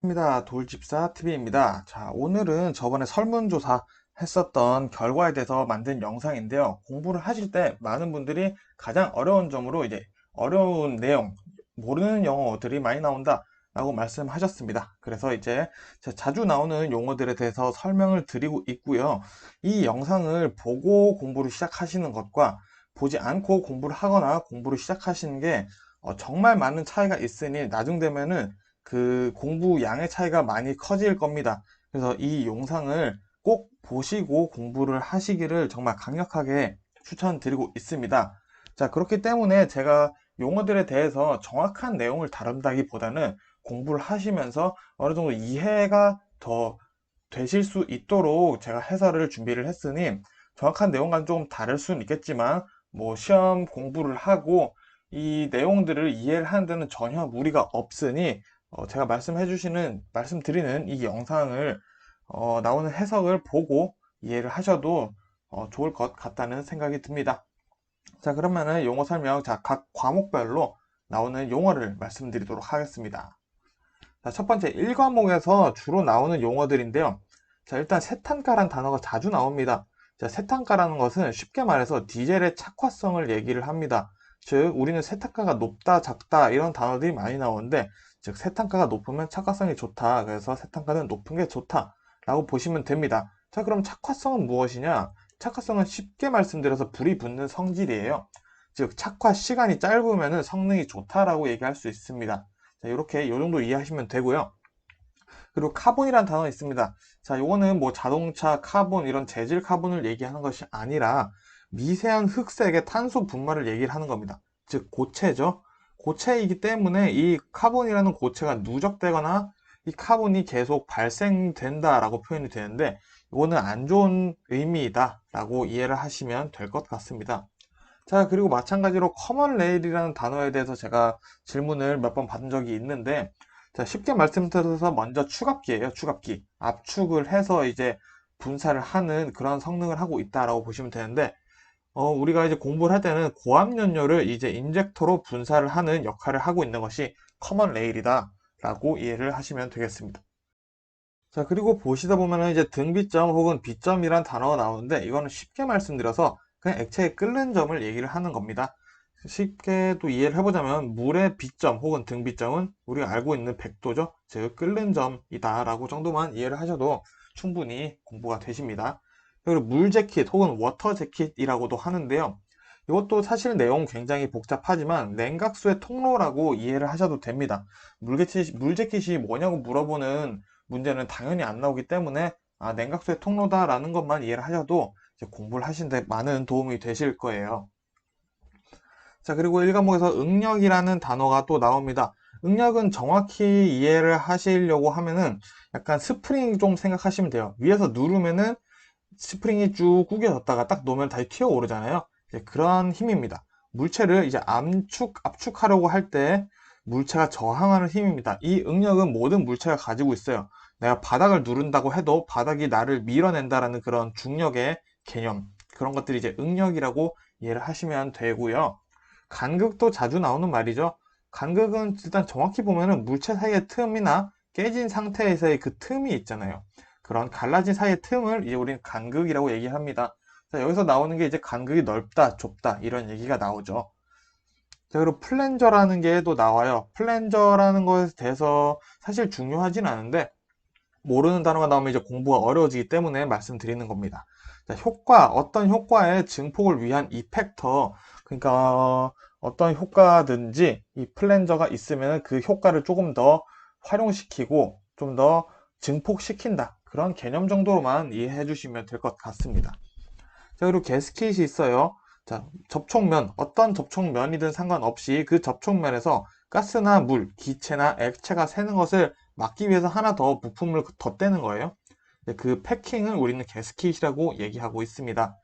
입니다. 돌집사 TV입니다. 자, 오늘은 저번에 설문조사 했었던 결과에 대해서 만든 영상인데요. 공부를 하실 때 많은 분들이 가장 어려운 점으로 이제 어려운 내용, 모르는 용어들이 많이 나온다 라고 말씀하셨습니다. 그래서 이제 자주 나오는 용어들에 대해서 설명을 드리고 있고요. 이 영상을 보고 공부를 시작하시는 것과 보지 않고 공부를 하거나 공부를 시작하시는 게 정말 많은 차이가 있으니 나중 되면은 그 공부 양의 차이가 많이 커질 겁니다. 그래서 이 영상을 꼭 보시고 공부를 하시기를 정말 강력하게 추천드리고 있습니다. 자, 그렇기 때문에 제가 용어들에 대해서 정확한 내용을 다룬다기보다는 공부를 하시면서 어느 정도 이해가 더 되실 수 있도록 제가 해설을 준비를 했으니 정확한 내용과는 좀 다를 수는 있겠지만 뭐 시험 공부를 하고 이 내용들을 이해를 하는 데는 전혀 무리가 없으니 제가 말씀드리는 이 영상을 나오는 해석을 보고 이해를 하셔도 좋을 것 같다는 생각이 듭니다. 자, 그러면은 용어 설명, 자, 각 과목별로 나오는 용어를 말씀드리도록 하겠습니다. 자, 첫 번째 1과목에서 주로 나오는 용어들인데요. 자, 일단 세탄가란 단어가 자주 나옵니다. 자, 세탄가라는 것은 쉽게 말해서 디젤의 착화성을 얘기를 합니다. 즉, 우리는 세탄가가 높다, 작다 이런 단어들이 많이 나오는데, 즉, 세탄가가 높으면 착화성이 좋다. 그래서 세탄가는 높은 게 좋다. 라고 보시면 됩니다. 자, 그럼 착화성은 무엇이냐? 착화성은 쉽게 말씀드려서 불이 붙는 성질이에요. 즉, 착화 시간이 짧으면 성능이 좋다라고 얘기할 수 있습니다. 자, 이렇게 이 정도 이해하시면 되고요. 그리고 카본이라는 단어 있습니다. 자, 요거는 뭐 자동차 카본 이런 재질 카본을 얘기하는 것이 아니라 미세한 흑색의 탄소 분말을 얘기를 하는 겁니다. 즉 고체죠. 고체이기 때문에 이 카본이라는 고체가 누적되거나 이 카본이 계속 발생된다라고 표현이 되는데 이거는 안 좋은 의미이다라고 이해를 하시면 될 것 같습니다. 자, 그리고 마찬가지로 커먼 레일이라는 단어에 대해서 제가 질문을 몇 번 받은 적이 있는데, 자, 쉽게 말씀드려서 먼저 추갑기예요, 추갑기. 압축을 해서 이제 분사를 하는 그런 성능을 하고 있다라고 보시면 되는데, 우리가 이제 공부를 할 때는 고압연료를 이제 인젝터로 분사를 하는 역할을 하고 있는 것이 커먼 레일이다라고 이해를 하시면 되겠습니다. 자, 그리고 보시다 보면은 이제 등비점 혹은 비점이란 단어가 나오는데 이거는 쉽게 말씀드려서 그냥 액체에 끓는 점을 얘기를 하는 겁니다. 쉽게 또 이해를 해보자면 물의 비점 혹은 등비점은 우리가 알고 있는 100도죠. 즉 끓는 점이다 라고 정도만 이해를 하셔도 충분히 공부가 되십니다. 그리고 물 재킷 혹은 워터 재킷이라고도 하는데요. 이것도 사실 내용 굉장히 복잡하지만 냉각수의 통로라고 이해를 하셔도 됩니다. 물 재킷이 뭐냐고 물어보는 문제는 당연히 안 나오기 때문에 냉각수의 통로다라는 것만 이해를 하셔도 이제 공부를 하시는데 많은 도움이 되실 거예요. 자, 그리고 1과목에서 응력이라는 단어가 또 나옵니다. 응력은 정확히 이해를 하시려고 하면은 약간 스프링 좀 생각하시면 돼요. 위에서 누르면은 스프링이 쭉 구겨졌다가 딱 놓으면 다시 튀어오르잖아요. 이제 그런 힘입니다. 물체를 이제 압축하려고 할 때 물체가 저항하는 힘입니다. 이 응력은 모든 물체가 가지고 있어요. 내가 바닥을 누른다고 해도 바닥이 나를 밀어낸다라는 그런 중력의 개념. 그런 것들이 이제 응력이라고 이해를 하시면 되고요. 간극도 자주 나오는 말이죠. 간극은 일단 정확히 보면은 물체 사이의 틈이나 깨진 상태에서의 그 틈이 있잖아요. 그런 갈라진 사이의 틈을 이제 우리는 간극이라고 얘기합니다. 자, 여기서 나오는 게 이제 간극이 넓다, 좁다 이런 얘기가 나오죠. 자, 그리고 플랜저라는 게 또 나와요. 플랜저라는 것에 대해서 사실 중요하진 않은데 모르는 단어가 나오면 이제 공부가 어려워지기 때문에 말씀드리는 겁니다. 자, 어떤 효과의 증폭을 위한 이펙터, 그러니까 어떤 효과든지 이 플랜저가 있으면 그 효과를 조금 더 활용시키고 좀 더 증폭시킨다. 그런 개념 정도로만 이해해 주시면 될 것 같습니다. 자, 그리고 게스킷이 있어요. 자, 접촉면, 어떤 접촉면이든 상관없이 그 접촉면에서 가스나 물, 기체나 액체가 새는 것을 막기 위해서 하나 더 부품을 덧대는 거예요. 그 패킹을 우리는 게스킷이라고 얘기하고 있습니다.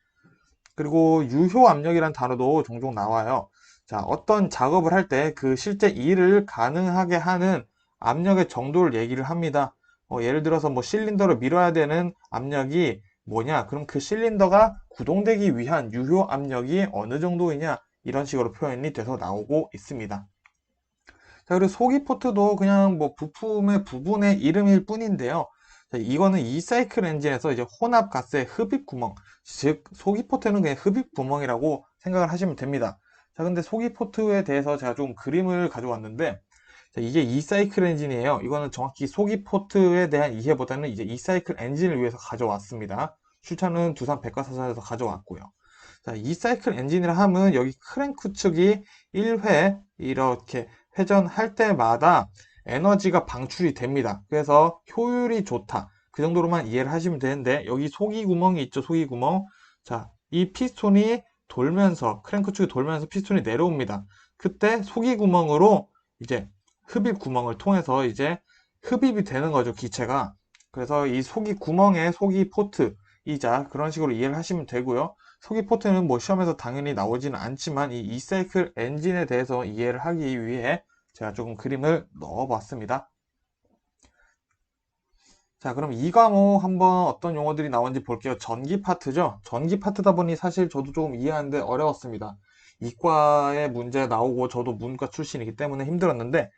그리고 유효 압력이라는 단어도 종종 나와요. 자, 어떤 작업을 할 때 그 실제 일을 가능하게 하는 압력의 정도를 얘기를 합니다. 예를 들어서 뭐 실린더를 밀어야 되는 압력이 뭐냐? 그럼 그 실린더가 구동되기 위한 유효 압력이 어느 정도이냐? 이런 식으로 표현이 돼서 나오고 있습니다. 자, 그리고 소기 포트도 그냥 뭐 부품의 부분의 이름일 뿐인데요. 자, 이거는 이사이클 엔진에서 이제 혼합 가스의 흡입 구멍, 즉 소기 포트는 그냥 흡입 구멍이라고 생각을 하시면 됩니다. 자, 근데 소기 포트에 대해서 제가 좀 그림을 가져왔는데, 자, 이게 이사이클 엔진이에요. 이거는 정확히 소기 포트에 대한 이해보다는 이제 이사이클 엔진을 위해서 가져왔습니다. 출처는 두산 백과사전에서 가져왔고요. 자, 이사이클 엔진이라 하면 여기 크랭크 축이 1회 이렇게 회전할 때마다 에너지가 방출이 됩니다. 그래서 효율이 좋다. 그 정도로만 이해를 하시면 되는데, 여기 소기 구멍이 있죠, 소기 구멍. 자, 이 피스톤이 돌면서, 크랭크 축이 돌면서 피스톤이 내려옵니다. 그때 소기 구멍으로 이제 흡입 구멍을 통해서 이제 흡입이 되는 거죠, 기체가. 그래서 이 소기 구멍에 소기 포트이자 그런 식으로 이해를 하시면 되고요. 소기 포트는 뭐 시험에서 당연히 나오지는 않지만 이 이사이클 엔진에 대해서 이해를 하기 위해 제가 조금 그림을 넣어 봤습니다. 자, 그럼 이 과목 한번 어떤 용어들이 나오는지 볼게요. 전기 파트죠. 전기 파트다 보니 사실 저도 조금 이해하는데 어려웠습니다. 이과의 문제 나오고 저도 문과 출신이기 때문에 힘들었는데,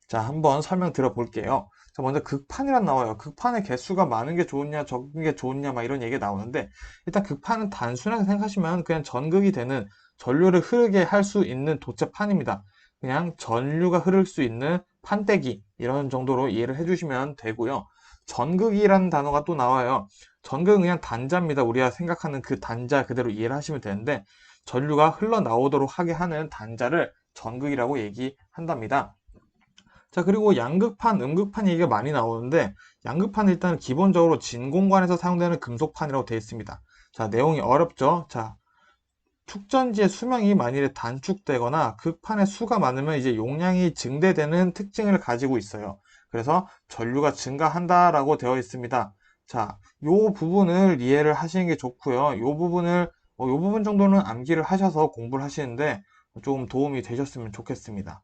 자, 한번 설명 들어볼게요. 자, 먼저 극판이란 나와요. 극판의 개수가 많은 게 좋으냐, 적은 게 좋으냐, 막 이런 얘기가 나오는데, 일단 극판은 단순하게 생각하시면 그냥 전극이 되는, 전류를 흐르게 할 수 있는 도체판입니다. 그냥 전류가 흐를 수 있는 판때기, 이런 정도로 이해를 해주시면 되고요. 전극이라는 단어가 또 나와요. 전극은 그냥 단자입니다. 우리가 생각하는 그 단자 그대로 이해를 하시면 되는데, 전류가 흘러나오도록 하게 하는 단자를 전극이라고 얘기한답니다. 자, 그리고 양극판, 음극판 얘기가 많이 나오는데, 양극판은 일단 기본적으로 진공관에서 사용되는 금속판이라고 되어 있습니다. 자, 내용이 어렵죠? 자, 축전지의 수명이 만일에 단축되거나 극판의 수가 많으면 이제 용량이 증대되는 특징을 가지고 있어요. 그래서 전류가 증가한다라고 되어 있습니다. 자, 요 부분을 이해를 하시는 게 좋고요. 요 부분 정도는 암기를 하셔서 공부를 하시는데 좀 도움이 되셨으면 좋겠습니다.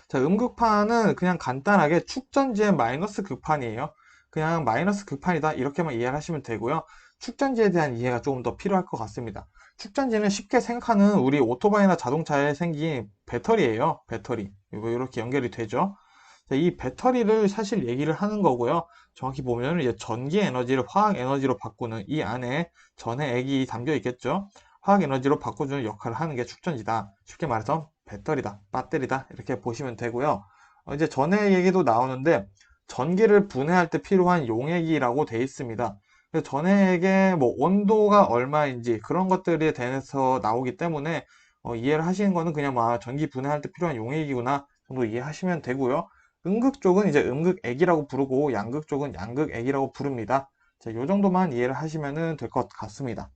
자, 음극판은 그냥 간단하게 축전지의 마이너스 극판이에요. 그냥 마이너스 극판이다 이렇게만 이해를 하시면 되고요. 축전지에 대한 이해가 조금 더 필요할 것 같습니다. 축전지는 쉽게 생각하는 우리 오토바이나 자동차에 생긴 배터리예요. 배터리. 이거 이렇게 연결이 되죠. 자, 이 배터리를 사실 얘기를 하는 거고요. 정확히 보면 이제 전기 에너지를 화학 에너지로 바꾸는 이 안에 전해 액이 담겨 있겠죠. 화학 에너지로 바꿔주는 역할을 하는 게 축전지다. 쉽게 말해서 배터리다, 배터리다 이렇게 보시면 되고요. 이제 전해 얘기도 나오는데 전기를 분해할 때 필요한 용액이라고 돼 있습니다. 전해액의 뭐 온도가 얼마인지 그런 것들에 대해서 나오기 때문에 이해를 하시는 거는 그냥 막 전기 분해할 때 필요한 용액이구나 정도 이해하시면 되고요. 음극 쪽은 이제 음극액이라고 부르고 양극 쪽은 양극액이라고 부릅니다. 자, 요 정도만 이해를 하시면 될 것 같습니다.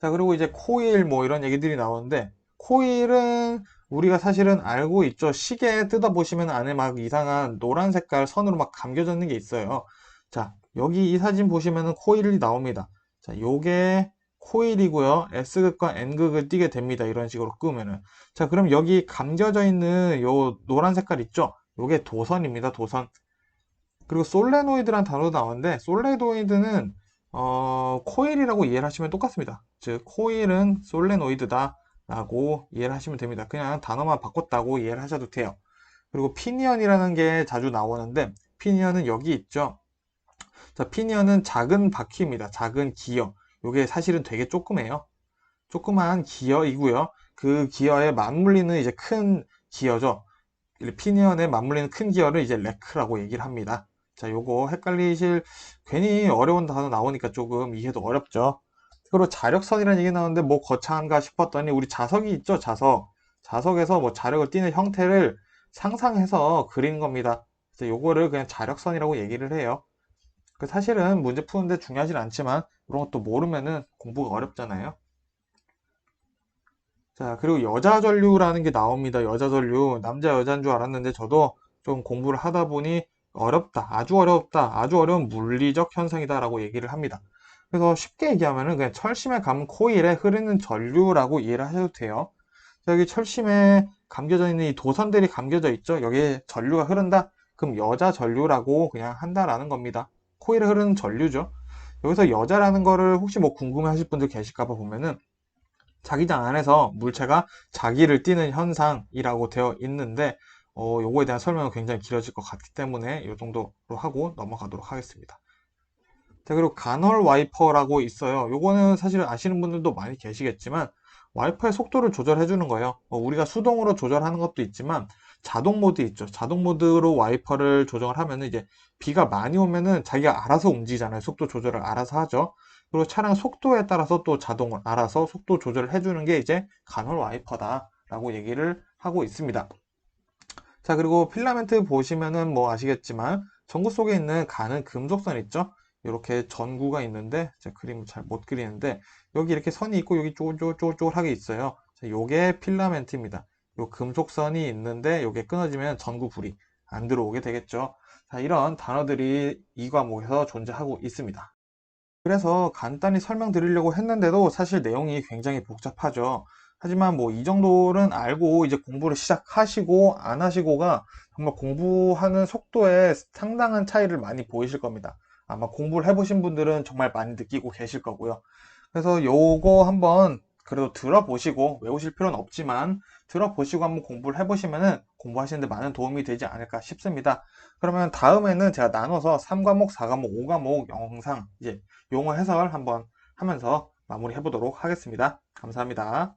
자, 그리고 이제 코일 뭐 이런 얘기들이 나오는데, 코일은 우리가 사실은 알고 있죠. 시계 뜯어보시면 안에 막 이상한 노란 색깔 선으로 막 감겨져 있는 게 있어요. 자, 여기 이 사진 보시면은 코일이 나옵니다. 자, 요게 코일이고요. S극과 N극을 띠게 됩니다. 이런 식으로 끄면은. 자, 그럼 여기 감겨져 있는 요 노란 색깔 있죠? 요게 도선입니다. 도선. 그리고 솔레노이드란 단어도 나오는데, 솔레노이드는 코일이라고 이해를 하시면 똑같습니다. 즉, 코일은 솔레노이드다 라고 이해를 하시면 됩니다. 그냥 단어만 바꿨다고 이해를 하셔도 돼요. 그리고 피니언이라는 게 자주 나오는데, 피니언은 여기 있죠. 자, 피니언은 작은 바퀴입니다. 작은 기어. 이게 사실은 되게 조그매요. 조그만 기어이고요. 그 기어에 맞물리는 이제 큰 기어죠. 피니언에 맞물리는 큰 기어를 이제 레크라고 얘기를 합니다. 자, 요거 헷갈리실, 괜히 어려운 단어 나오니까 조금 이해도 어렵죠. 그리고 자력선이라는 얘기 나오는데 뭐 거창한가 싶었더니 우리 자석이 있죠, 자석. 자석에서 뭐 자력을 띠는 형태를 상상해서 그리는 겁니다. 그래서 요거를 그냥 자력선이라고 얘기를 해요. 사실은 문제 푸는데 중요하진 않지만 이런 것도 모르면은 공부가 어렵잖아요. 자, 그리고 여자 전류라는 게 나옵니다. 여자 전류. 남자 여자인 줄 알았는데 저도 좀 공부를 하다 보니 어렵다. 아주 어렵다. 아주 어려운 물리적 현상이다라고 얘기를 합니다. 그래서 쉽게 얘기하면은 그냥 철심에 감은 코일에 흐르는 전류라고 이해를 하셔도 돼요. 자, 여기 철심에 감겨져 있는 이 도선들이 감겨져 있죠. 여기에 전류가 흐른다? 그럼 여자 전류라고 그냥 한다라는 겁니다. 코일에 흐르는 전류죠. 여기서 여자라는 거를 혹시 뭐 궁금해 하실 분들 계실까 봐 보면은 자기장 안에서 물체가 자기를 띄는 현상이라고 되어 있는데 요거에 대한 설명은 굉장히 길어질 것 같기 때문에 이 정도로 하고 넘어가도록 하겠습니다. 자, 그리고 간헐 와이퍼라고 있어요. 요거는 사실 아시는 분들도 많이 계시겠지만 와이퍼의 속도를 조절해 주는 거예요. 우리가 수동으로 조절하는 것도 있지만 자동 모드 있죠. 자동 모드로 와이퍼를 조정을 하면은 이제 비가 많이 오면은 자기가 알아서 움직이잖아요. 속도 조절을 알아서 하죠. 그리고 차량 속도에 따라서 또 자동을 알아서 속도 조절을 해주는 게 이제 간헐 와이퍼다라고 얘기를 하고 있습니다. 자, 그리고 필라멘트 보시면은 뭐 아시겠지만 전구 속에 있는 가는 금속선 있죠? 이렇게 전구가 있는데 제가 그림을 잘 못 그리는데 여기 이렇게 선이 있고 여기 쪼글쪼글쪼글하게 있어요. 자, 요게 필라멘트입니다. 요 금속선이 있는데 요게 끊어지면 전구 불이 안 들어오게 되겠죠. 자, 이런 단어들이 이 과목에서 존재하고 있습니다. 그래서 간단히 설명드리려고 했는데도 사실 내용이 굉장히 복잡하죠. 하지만 뭐 이 정도는 알고 이제 공부를 시작하시고 안 하시고가 정말 공부하는 속도에 상당한 차이를 많이 보이실 겁니다. 아마 공부를 해보신 분들은 정말 많이 느끼고 계실 거고요. 그래서 요거 한번 그래도 들어보시고 외우실 필요는 없지만 들어보시고 한번 공부를 해보시면은 공부하시는데 많은 도움이 되지 않을까 싶습니다. 그러면 다음에는 제가 나눠서 3과목, 4과목, 5과목 영상 이제 용어 해설 한번 하면서 마무리해 보도록 하겠습니다. 감사합니다.